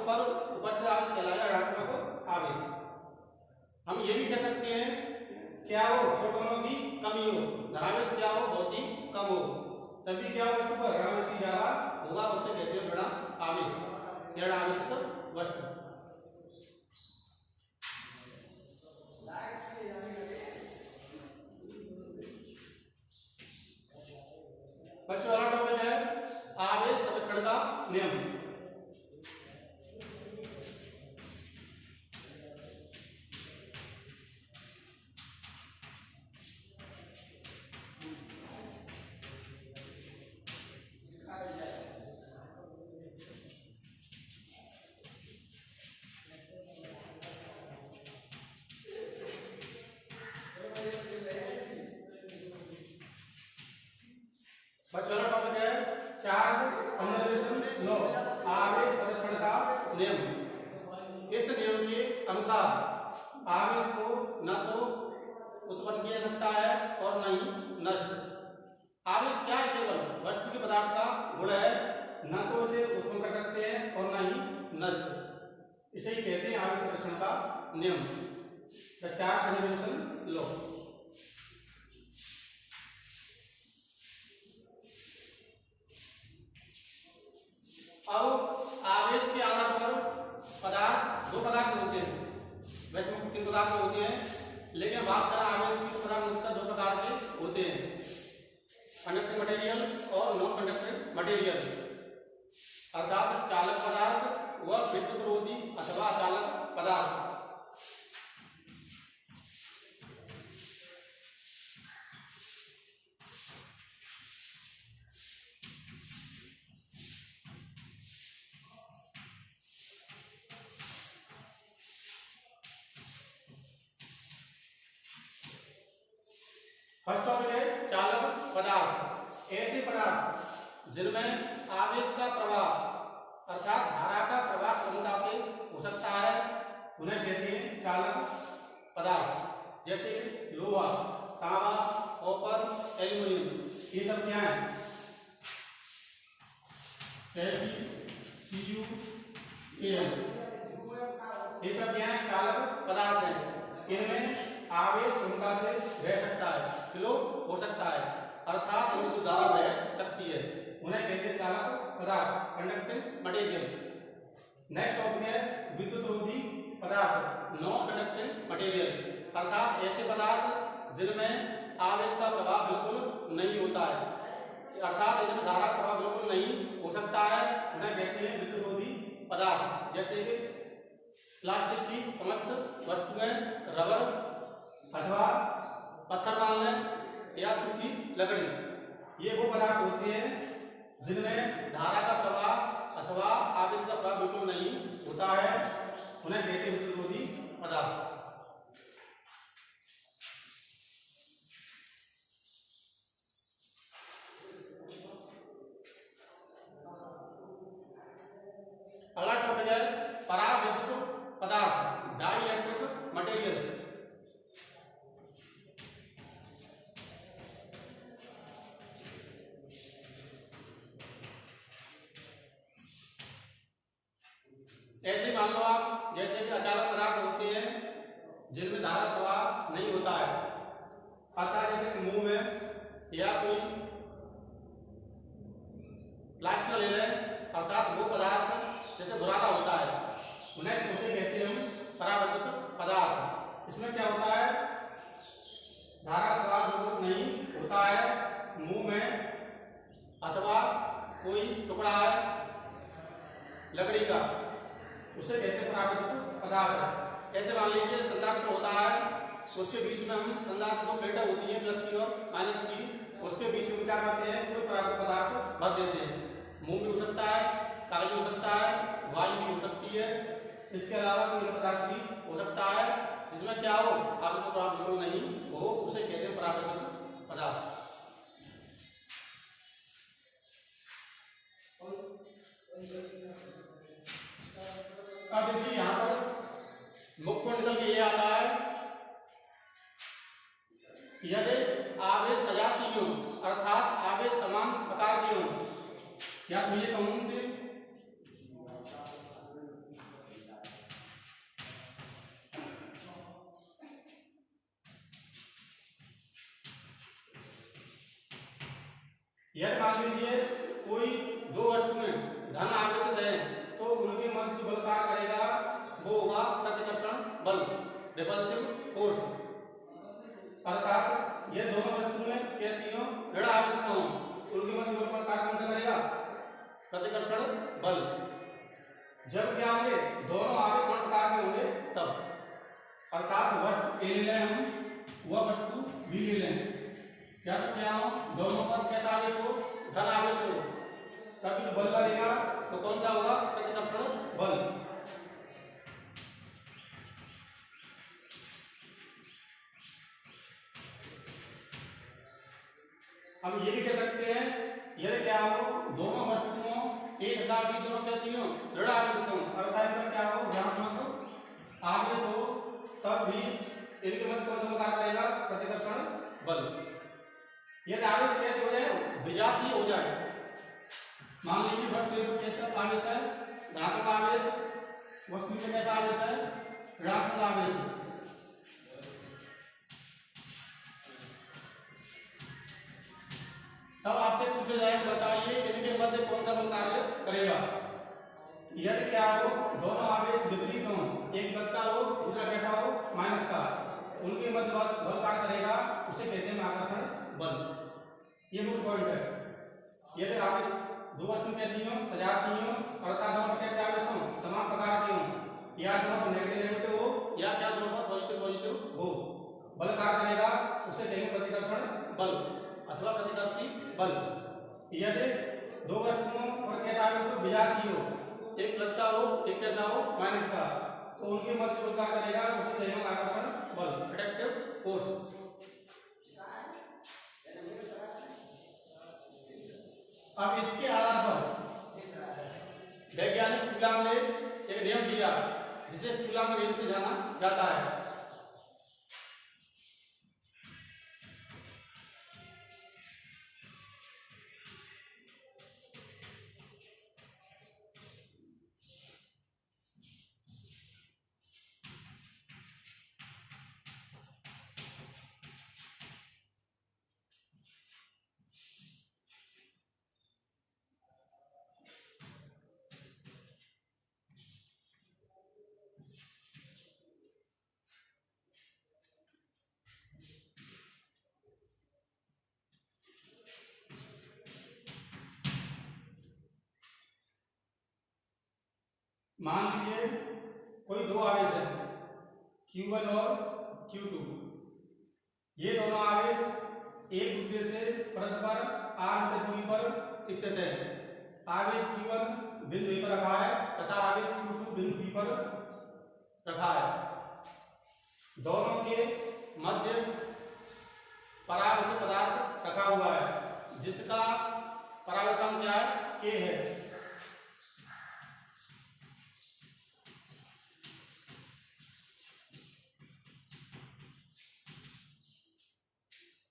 पर उपस्थित आवेश कहलाएगा ऋणात्मक आवेश। हम ये भी कह सकते हैं क्या हो, प्रोटॉनों की कमी हो, धनावेश क्या हो, बहुत ही कम हो, तभी क्या हो वस्तु पर ऋणावेश ही ज्यादा होगा, उसे कहते हैं ऋण आवेश, ऋण आवेशित वस्तु। बच्चों वाला टॉपिक है आवेश संरक्षण का नियम। बच्चों वाला टॉपिक है चार्ज कंजर्वेशन लॉ, आवेश संरक्षण का नियम। इस नियम के अनुसार आवेश को न तो उत्पन्न किया जा सकता है और न ही नष्ट। आवेश क्या है, केवल वस्तु के पदार्थ का गुण है, न तो इसे उत्पन्न कर सकते हैं और न ही नष्ट। इसे ही कहते हैं आवेश संरक्षण का नियम, द चार्ज कंजर्वेशन लॉ। अब आवेश के आधार पर पदार्थ, दो पदार्थ होते हैं, वैसे मुख्य तीन पदार्थ होते हैं, लेकिन बात करें आवेश की पदार्थ मुख्यतः दो प्रकार के होते हैं, कंडक्टिंग मटेरियल और नॉन कंडक्टिंग मटेरियल। अर्थात चालक पदार्थ व विद्युत रोधी अथवा अचालक पदार्थ। फर्स्ट टॉपिक है चालक पदार्थ। ऐसे पदार्थ जिनमें आवेश का प्रवाह अर्थात धारा का प्रवाह क्षमता से हो सकता है, उन्हें कहते हैं चालक पदार्थ। जैसे लोहा, तांबा, कॉपर, एल्युमिनियम, ये सब क्या है, Fe, Cu, Al, ये सब क्या है, चालक पदार्थ हैं। इनमें आवेश क्षमता से बह सकता है, फ्लो हो सकता है, अर्थात इनकी धारा बह सकती है, उन्हें कहते हैं चालक पदार्थ, कंडक्टिंग मटेरियल। नेक्स्ट टॉपिक है विद्युत रोधी पदार्थ, नॉन कंडक्टिंग मटेरियल। अर्थात ऐसे पदार्थ जिनमें आवेश का प्रवाह बिल्कुल नहीं होता है, अर्थात इनमें धारा का प्रवाह बिल्कुल नहीं हो सकता है, उन्हें कहते हैं विद्युत रोधी पदार्थ। जैसे कि प्लास्टिक की समस्त वस्तुएं, रबर अथवा पत्थर मान लें या सूखी लकड़ी, ये वो पदार्थ होते हैं जिनमें धारा का प्रवाह अथवा आवेश का प्रवाह बिल्कुल नहीं होता है, उन्हें कहते हैं विद्युत रोधी पदार्थ। अगला टॉपिक है पराविद्युत पदार्थ, डाइइलेक्ट्रिक मटेरियल्स। ऐसे मान लो आप, जैसे कि अचालक पदार्थ होते हैं जिनमें धारा प्रवाह नहीं होता है, अर्थात जैसे कि मुंह में या कोई प्लास्टिक ले लें, अर्थात वो पदार्थ जैसे बुरादा होता है, उन्हें उसे कहते हैं हम पराविद्युत पदार्थ। इसमें क्या होता है, धारा प्रवाह बिल्कुल नहीं होता है, मुंह में अथवा कोई टुकड़ा है लकड़ी का, उसे कहते हैं पराविद्युत पदार्थ। ऐसे मान लीजिए संधारित्र होता है, उसके बीच में हम संधारित्र दो प्लेटें होती हैं प्लस की और माइनस की, उसके बीच में क्या करते हैं, कोई पराविद्युत पदार्थ भर देते हैं। मुंह भी हो सकता है, कागज हो सकता है, वायु भी हो सकती है, इसके अलावा कोई पदार्थ भी हो सकता है जिसमें क्या हो, आवेश का प्रवाह बिल्कुल नहीं हो, उसे कहते हैं पराविद्युत पदार्थ। अब देखिए यहाँ पर मुख्य पॉइंट निकल के ये आता है, यदि आवेश सजातीय हो अर्थात आवेश समान प्रकार के हो, या मैं ये कहूं कि यदि मान लीजिए कोई दो वस्तुएं धन आवेशित है तो उनके मध्य जो बल कार्य करेगा वो होगा प्रतिकर्षण बल, रिपल्सिव फोर्स। अर्थात ये दोनों वस्तुएं कैसी हो, ऋण आवेशित हो, उनके मध्य बल कार्य कौन सा करेगा, प्रतिकर्षण बल। जब क्या होंगे, दोनों आवेश समान प्रकार के होंगे तब। अर्थात वस्तु ए ले लें हम, वह वस्तु बी ले लें, क्या तो क्या हो, दोनों पर कैसा आवेश हो, धन आवेश हो, तभी जो बल लगेगा तो कौन सा होगा, प्रतिकर्षण बल। हम ये भी कह सकते हैं यदि क्या हो, दोनों वस्तुओं एक तथा बी दोनों कैसी हो, ऋण आवेशित हो, अर्थात इनका क्या हो, ऋणात्मक आवेश हो, तब भी इनके मध्य कौन सा कार्य करेगा, प्रतिकर्षण बल। यदि आवेश कैसे हो जाए, विजातीय हो जाए, मान लीजिए वस्तु पर कैसा आवेश है, धनात्मक आवेश, वस्तु पर कैसा आवेश है, ऋणात्मक आवेश, तब आपसे पूछा जाए बताइए इनके मध्य कौन सा बल कार्य करेगा। यदि क्या हो, दोनों आवेश विपरीत हो, एक प्लस का हो दूसरा कैसा हो, माइनस का, उनके मध्य बल कार्य करेगा, उसे कहते हैं आकर्षण बल। ये मुख्य पॉइंट है। यदि आवेश दो वस्तु कैसी हो, सजातीय हो, अर्थात दोनों कैसे आवेश हो, समान प्रकार के हो, या दोनों पर नेगेटिव नेगेटिव हो, या क्या दोनों पर पॉजिटिव पॉजिटिव हो, बल कार्य करेगा, उसे कहेंगे प्रतिकर्षण बल अथवा प्रतिकर्षी बल। यदि दो वस्तुओं पर कैसा आवेश हो, विजातीय हो, एक प्लस का हो एक कैसा हो, माइनस का, तो उनके मध्य बल कार्य करेगा, उसे कहेंगे आकर्षण बल, अट्रैक्टिव फोर्स। अब इसके आधार पर वैज्ञानिक कूलाम ने एक नियम दिया जिसे कूलाम नियम से जाना जाता है। मान लीजिए कोई दो आवेश है Q1 और Q2, ये दोनों आवेश एक दूसरे से परस्पर r मीटर दूरी पर स्थित है। आवेश Q1 बिंदु A पर रखा है तथा आवेश Q2 बिंदु B पर रखा है। दोनों के मध्य परावर्तित पदार्थ रखा हुआ है जिसका परावर्तन क्या है, K है।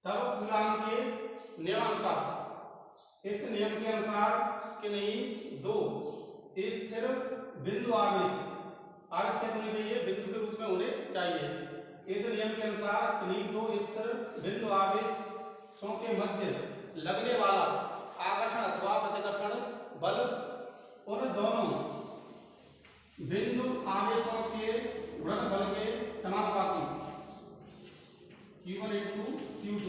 तब कूलाम के नियमानुसार, इस नियम के अनुसार कि नहीं, दो स्थिर बिंदु आवेश कैसे होने चाहिए, बिंदु के रूप में होने चाहिए। इस नियम के अनुसार कि नहीं, दो स्थिर बिंदु आवेशों के मध्य लगने वाला आकर्षण अथवा प्रतिकर्षण बल उन दोनों बिंदु आवेशों के गुणनफल के समानुपाती Q1 into Q2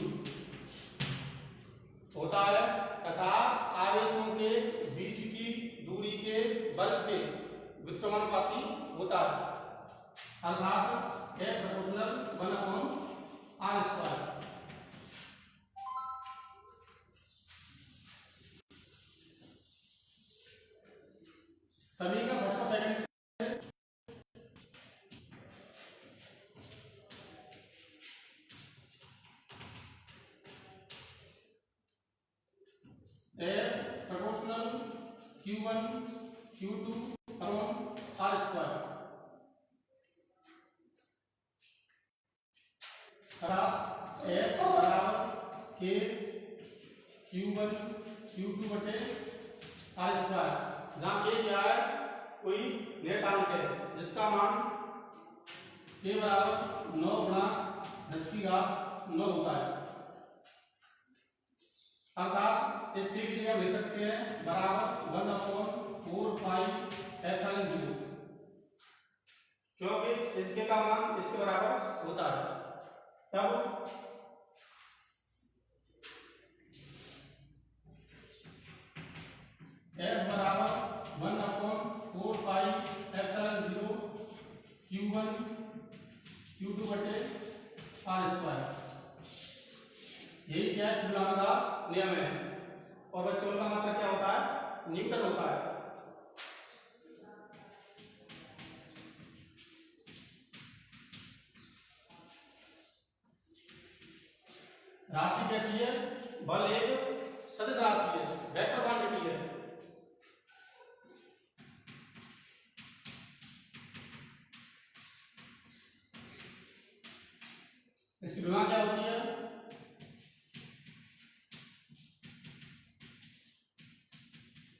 होता है तथा आवेशों के बीच की दूरी के वर्ग के व्युत्क्रमानुपाती होता है, अर्थात F प्रोपोर्शनल 1/r²। सभी का first second F proportional Q1 Q2 upon r², अर्थात F बराबर K Q1 Q2 बटे r², जहाँ K क्या है, कोई नियतांक है जिसका मान K बराबर 9 × 10⁻⁹ होता है। अर्थात इसके की जगह ले सकते हैं बराबर 1/4πε0, क्योंकि इसके का मान इसके बराबर होता है। तब f बराबर 1/4πε0 q1 q2 बटे r²। यही क्या है, कूलॉम का नियम है। और बच्चों का मतलब क्या होता है, न्यूटन होता है। राशि कैसी है, बल एक सदिश राशि है, वेक्टर क्वांटिटी है। इसकी विमा क्या होती है,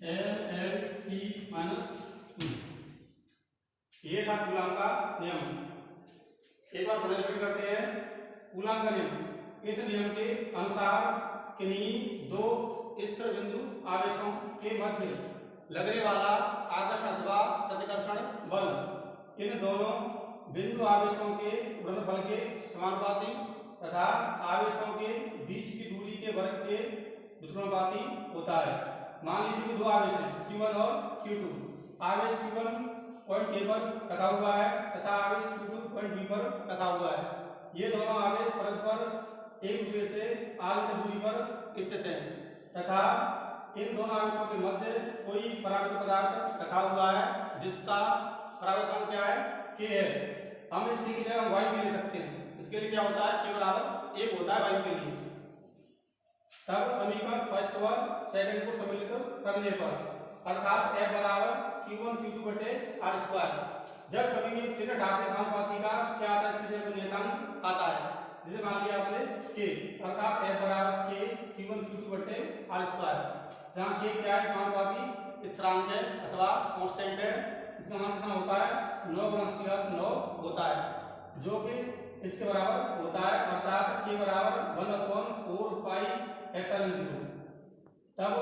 L/T-2। ये था कूलॉम का नियम। एक बार पुनः रिपीट करते हैं कूलॉम का नियम। इस नियम के अनुसार किन्हीं दो स्थिर बिंदु आवेशों के मध्य लगने वाला आकर्षण अथवा प्रतिकर्षण बल इन दोनों बिंदु आवेशों के गुणनफल के समानुपाती तथा आवेशों के बीच की दूरी के वर्ग के व्युत्क्रमानुपाती होता है। मान लीजिए कि दो आवेश हैं Q1 और Q2। आवेश Q1 पॉइंट A पर रखा हुआ है तथा आवेश Q2 पॉइंट B पर रखा हुआ है। ये दोनों आवेश परस्पर एक दूसरे से r दूरी पर स्थित हैं तथा इन दोनों आवेशों के मध्य कोई परावर्तक पदार्थ रखा हुआ है जिसका परावर्तक क्या है, k है। हम इसकी जगह y भी ले सकते हैं। इसके लिए क्या होता है, k बराबर 1 होता है y के लिए। तब समीकरण फर्स्ट व सेकंड को सम्मिलित करने पर अर्थात f बराबर q1 q2 बटे r²। जब कभी भी चिन्ह ढाते समानुपाती का क्या आता है, इसकी जगह नियतांक आता है, जिसे मान लिया आपने k, अर्थात f बराबर k q1 q2 बटे r²। जहां k क्या है, समानुपाती स्थिरांक है अथवा कांस्टेंट है। इसका मान कितना होता है, 9 होता है, जो कि इसके बराबर होता है, अर्थात k बराबर 1/4πε0। तब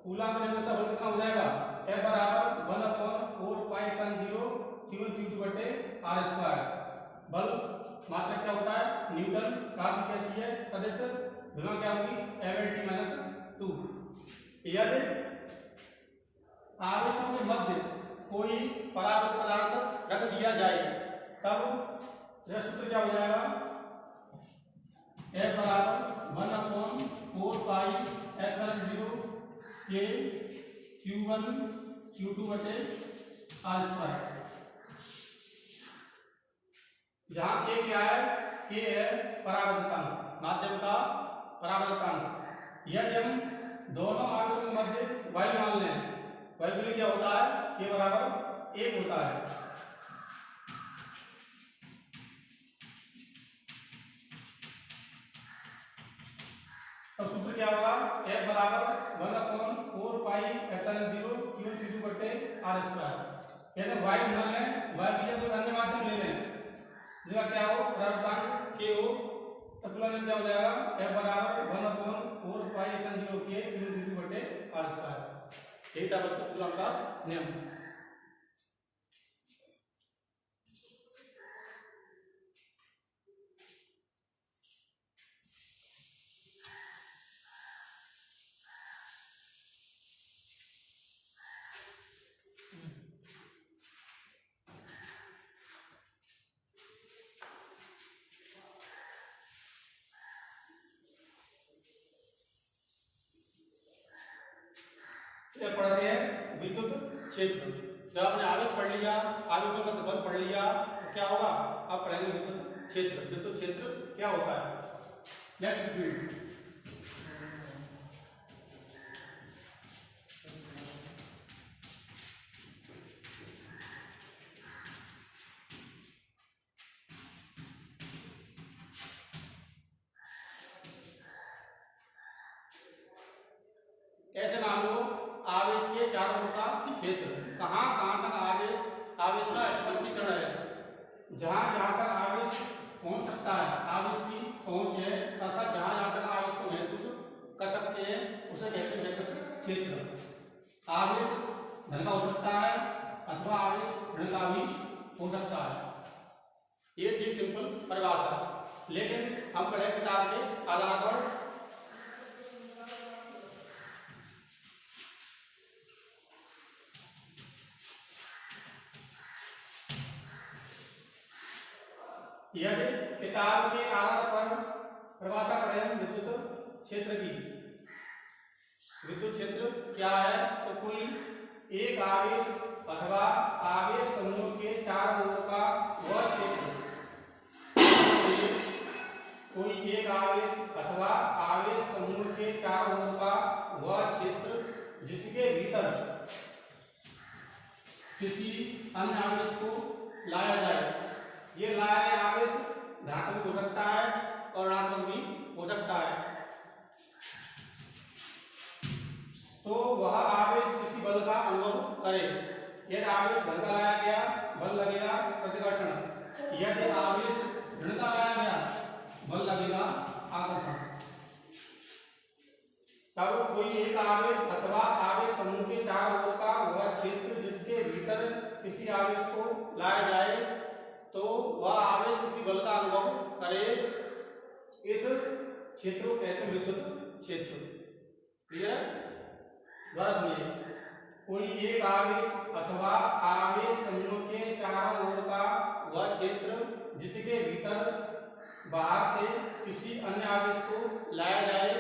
कूलॉम का नियम से बल कितना हो जाएगा, f बराबर 1/4πε0 q1 q2 बटे r²। बल मात्रक क्या होता है, न्यूटन। राशि कैसी है, सदिश। विमा क्या होगी, L/T-2। यदि आवेशों के मध्य कोई परावर्तक पदार्थ रख दिया जाए तब सूत्र क्या हो जाएगा, f बराबर 1/4πε0 k q1 q2 बटे r²। जहां k क्या है, k है परावर्तकांक, माध्यम का परावर्तकांक। यदि हम दोनों आवेशों के मध्य y मान लें, y के लिए क्या होता है, k बराबर 1 होता है। तो सूत्र क्या होगा, f बराबर 1/4πε0 q1 q2 बटे r²। यदि y मान लें, y की जगह कोई अन्य माध्यम ले लें जिसका क्या हो, परावर्तकांक k हो, तो कूलॉम क्या हो जाएगा, f बराबर 1/4πε0 k q1 q2 बटे r²। यही था बच्चों कूलॉम का नियम। पढ़ते हैं विद्युत क्षेत्र। जब आपने आवेश पढ़ लिया, आवेशों का बल पढ़ लिया, तो क्या होगा, आप पढ़ेंगे विद्युत क्षेत्र। विद्युत क्षेत्र क्या होता है, इलेक्ट्रिक फील्ड। ऐसे मान लो आवेश के चारों ओर का क्षेत्र, कहां तक आवेश का स्पर्शीकरण है, जहां तक आवेश पहुंच सकता है, आवेश की पहुंच है, तथा जहां तक आवेश को महसूस कर सकते हैं, ऋण का भी हो सकता है। ये थी सिंपल परिभाषा, लेकिन हम पढ़े किताब के आधार पर यदि किताब के आधार पर परिभाषा पढ़े हम विद्युत क्षेत्र की। विद्युत क्षेत्र क्या है? तो कोई एक आवेश अथवा आवेश समूह के चारों ओर का वह क्षेत्र, कोई एक आवेश अथवा आवेश समूह के चारों ओर का वह क्षेत्र जिसके भीतर किसी अन्य आवेश को लाया जाए। ये लाया गया आवेश धनात्मक हो सकता है और ऋणात्मक भी हो सकता है। तो वह आवेश किसी बल का अनुभव करे। यदि आवेश धन का लाया गया, बल लगेगा प्रतिकर्षण। यदि आवेश ऋण का लाया गया, बल लगेगा आकर्षण। तब कोई एक आवेश अथवा आवेश समूह के चारों ओर का वह क्षेत्र जिसके भीतर किसी आवेश को लाया जाए, तो वह आवेश किसी बल का अनुभव करे। इस क्षेत्र को कहते हैं विद्युत क्षेत्र। क्लियर? दोबारा सुनिए, कोई एक आवेश अथवा आवेश समूह के चारों ओर का वह क्षेत्र जिसके भीतर बाहर से किसी अन्य आवेश को लाया जाए,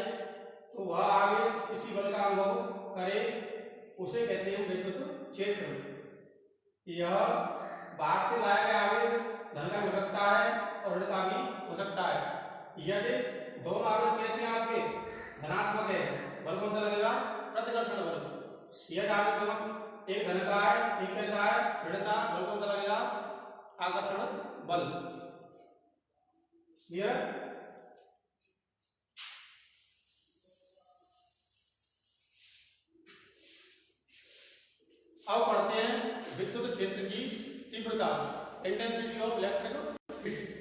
तो वह आवेश किसी बल का अनुभव करे, उसे कहते हैं विद्युत क्षेत्र। यह बाहर से लाया गया आवेश धन का हो सकता है और ऋण का भी हो सकता है। यदि दोनों आवेश कैसे हैं आपके? धनात्मक है, बल कौन सा लगेगा? प्रतिकर्षण बल। यदि आवेश दोनों एक धन का है, एक कैसा है? ऋण का, बल कौन सा लगेगा? आकर्षण बल। क्लियर? अब पढ़ते हैं विद्युत क्षेत्र की तीव्रता, इंटेंसिटी ऑफ इलेक्ट्रिक फील्ड।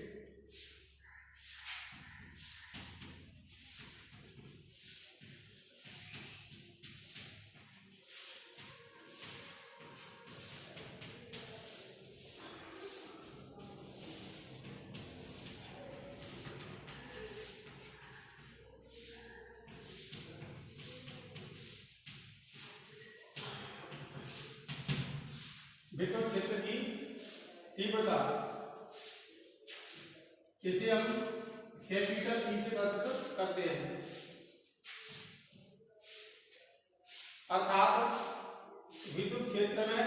विद्युत क्षेत्र की तीव्रता जिसे हम कैपिटल ई से प्रस्तुत करते हैं, अर्थात विद्युत क्षेत्र में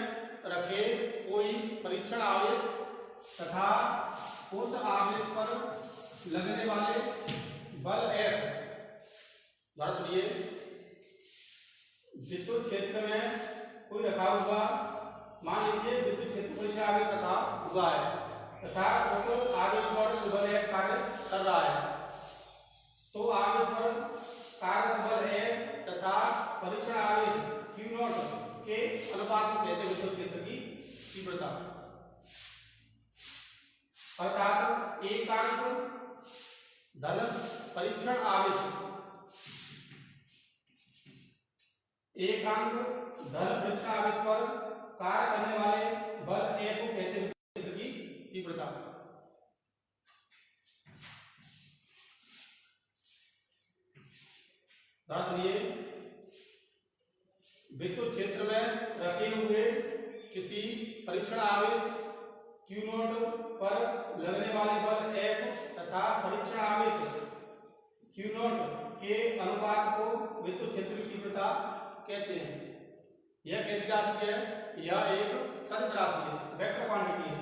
रखे कोई परीक्षण आवेश तथा उस आवेश पर लगने वाले बल F। दोबारा सुनिए, विद्युत क्षेत्र में कोई रखा हुआ, मान लीजिए विद्युत क्षेत्र परीक्षण आवेश रखा हुआ है तथा उस आवेश पर बल F कार्य कर रहा है, तो आवेश पर कार्य बल F तथा परीक्षण आवेश Q0 के अनुपात को कहते हैं विद्युत क्षेत्र की तीव्रता। अर्थात एकांक धन परीक्षण आवेश, एकांक धन परीक्षण आवेश पर कार्य करने वाले बल F को कहते हैं क्षेत्र की तीव्रता। सुनिए, विद्युत क्षेत्र में रखे हुए किसी परीक्षण आवेश Q0 पर लगने वाले बल F तथा परीक्षण आवेश Q0 के अनुपात को विद्युत क्षेत्र की तीव्रता कहते हैं। यह कैसी राशि है? यह एक सदिश राशि है, वेक्टर क्वांटिटी है।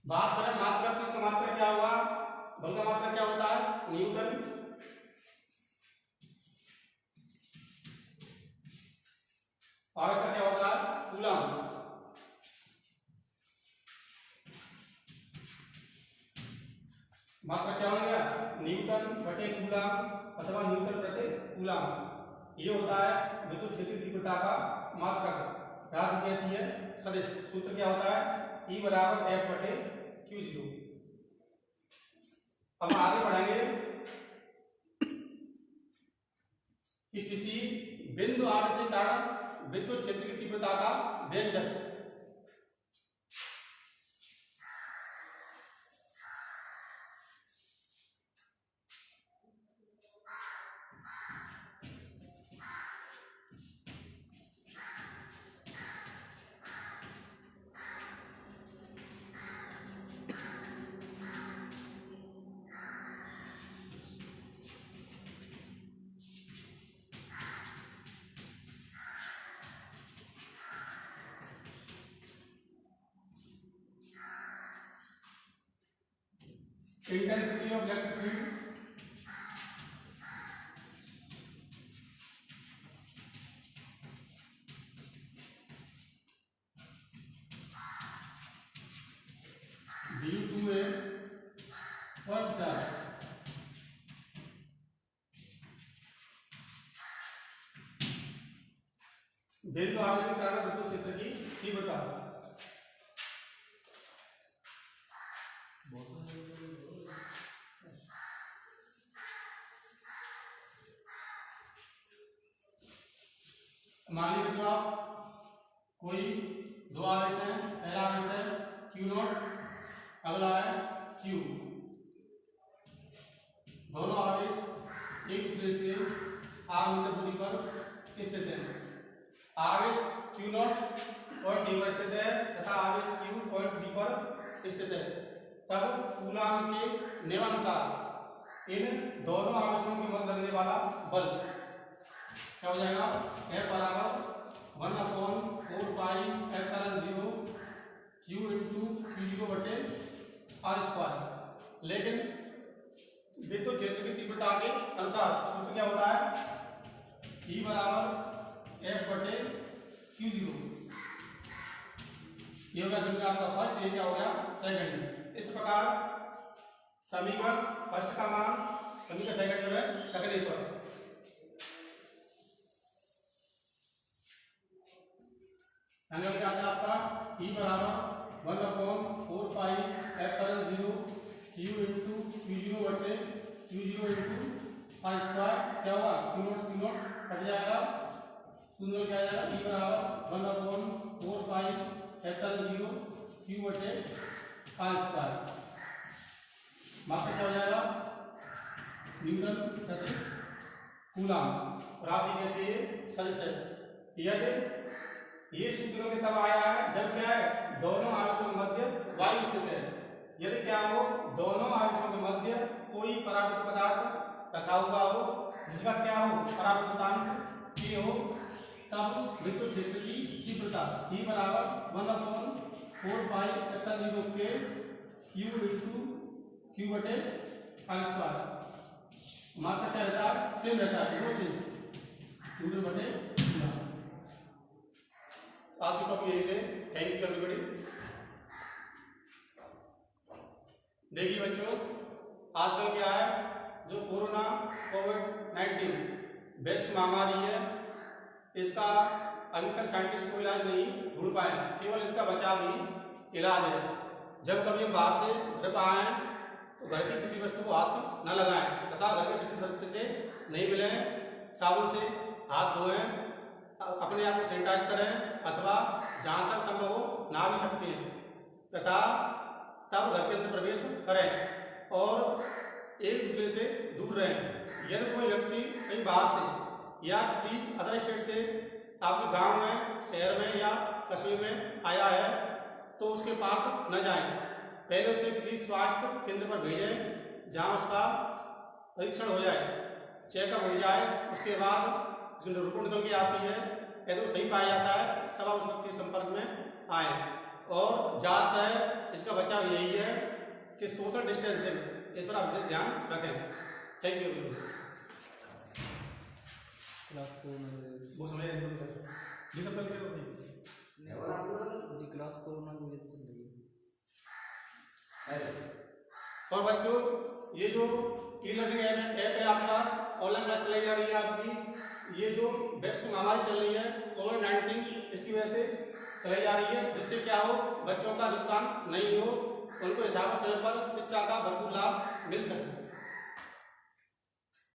बात करें मात्रा की, समात्रा क्या होगा? बल का मात्रा क्या होता है? न्यूटन। आवेश का क्या होता है? कूलम। मात्रा क्या हो गया? न्यूटन बटे कूलम अथवा न्यूटन प्रति कूलम। ये होता है विद्युत क्षेत्र की तीव्रता का मात्रक। राशि कैसी है? सदिश। सूत्र क्या होता है? E बराबर F बटे Q0। अब हम आगे बढ़ेंगे कि किसी बिंदु आवेश के कारण विद्युत क्षेत्र की तीव्रता का व्यंजक। Intensity of electric field dU2 पर चार्ज। बिंदु आवेश के कारण विद्युत क्षेत्र की तीव्रता। मान लीजिए बच्चों आप कोई दो आवेश है, पहला आवेश है Q0, अगला है Q। दोनों आवेश एक दूसरे से r मीटर दूरी पर स्थित हैं। आवेश Q0 पॉइंट D पर स्थित है तथा आवेश Q पॉइंट B पर स्थित है। तब कूलाम के नियमानुसार इन दोनों आवेशों के मध्य लगने वाला बल क्या हो जाएगा? F बराबर 1/4 pi epsilon 0 Q into Q0 बटे R स्क्वायर। लेकिन विद्युत क्षेत्र की तीव्रता के अनुसार सूत्र क्या होता है? E बराबर F बटे Q0। ये होगा समीकरण आपका फर्स्ट, ये क्या हो गया सेकंड। इस प्रकार समीकरण फर्स्ट का मान समीकरण सेकंड जो है रखने पर क्या आता है आपका E बराबर 1/4 pi epsilon 0 Q into Q0 बटे Q0 इंटू R स्क्वायर। क्या होगा? Q0 कट जाएगा, शून्य क्या आएगा? E बराबर 1/4 पाई एप्सिलॉन 0 Q बटे R स्क्वायर। मात्रा क्या हो जाएगा? न्यूटन प्रति कूलाम। राशि कैसी है? सदिश है। यदि ये सूत्र में तब आया है जब क्या है दोनों आवेशों के मध्य वायु स्थित है। यदि क्या हो दोनों आवेशों के मध्य कोई परावर्तित पदार्थ रखा हुआ हो जिसका क्या हो परावर्तनांक K हो, तब विद्युत क्षेत्र की तीव्रता E बराबर 1/4 pi epsilon 0 K Q into Q बटे R स्क्वायर। मात्रा क्या रहता है? सेम रहता है, न्यूटन बटे कूलाम। आज के टॉपिक यही थे। Thank you everybody. देखिए बच्चों, आजकल क्या है जो कोरोना कोविड-19 वैश्विक महामारी है, इसका अभी तक साइंटिस्ट को इलाज नहीं ढूंढ पाए, केवल इसका बचाव ही इलाज है। जब कभी हम बाहर से घर पर आए तो घर की किसी वस्तु को हाथ न लगाएं तथा घर के किसी सदस्य से नहीं मिलें, साबुन से हाथ धोएं, अपने आप को सैनिटाइज करें अथवा जहां तक संभव हो नहा भी सकते हैं तथा तब घर के अंदर प्रवेश करें और एक दूसरे से दूर रहें। यदि कोई व्यक्ति कहीं बाहर से या किसी अदर स्टेट से आपके गांव में, शहर में या कस्बे में आया है तो उसके पास न जाएं। पहले उसे किसी स्वास्थ्य केंद्र पर भेजें जहां उसका परीक्षण हो जाए, चेकअप हो जाए। उसके बाद रिपोर्ट निकल के आती है, यदि वो सही पाया जाता है तब आप उस व्यक्ति के संपर्क में आए। और ज्यादातर इसका बचाव यही है कि सोशल डिस्टेंसिंग, इस पर आप विशेष ध्यान रखें। Thank you. क्लास को वो समय जी सब कल तो जी क्लास कोरोना की वजह से चल रही है। और बच्चों ये जो ई लर्निंग ऐप है आपका, ऑनलाइन क्लास चलाई जा रही है आपकी। ये जो वैश्विक महामारी चल रही है कोविड-19, इसकी वजह से चलाई जा रही है, जिससे क्या हो बच्चों का नुकसान नहीं हो, उनको अध्यापक समय पर शिक्षा का भरपूर लाभ मिल सके।